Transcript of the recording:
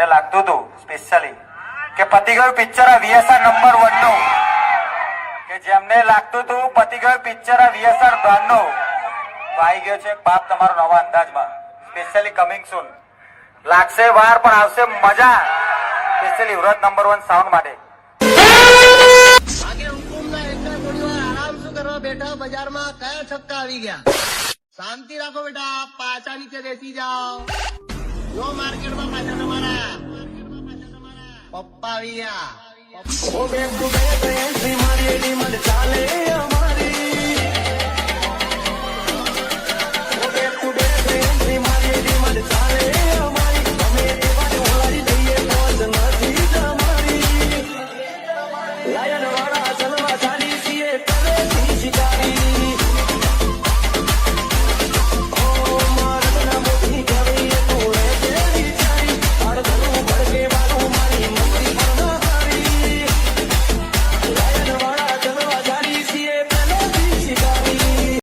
જેમને લાગતું હતું સ્પેશિયલી કે પતી ગયું પિક્ચર આ વીએસઆર નંબર 1 નું, કે જેમને લાગતું હતું પતી ગયું પિક્ચર આ વીએસઆર બ્રાન્ડ નું, તો આવી ગયો છે એક બાપ તમારો નવા અંદાજમાં, સ્પેશિયલી કમિંગ સૂન. લાગશે વાર પણ આવશે મજા, સ્પેશિયલી વ્રત નંબર 1 સાઉન્ડ માટે. આરામ શું કરવા બેઠા બજારમાં? કયા છક્કા આવી ગયા? શાંતિ રાખો બેટા, પાછા નીચે બેસી જાઓ. જો માર્કેટમાં પાછા તમારા પપ્પા આવી ગયા.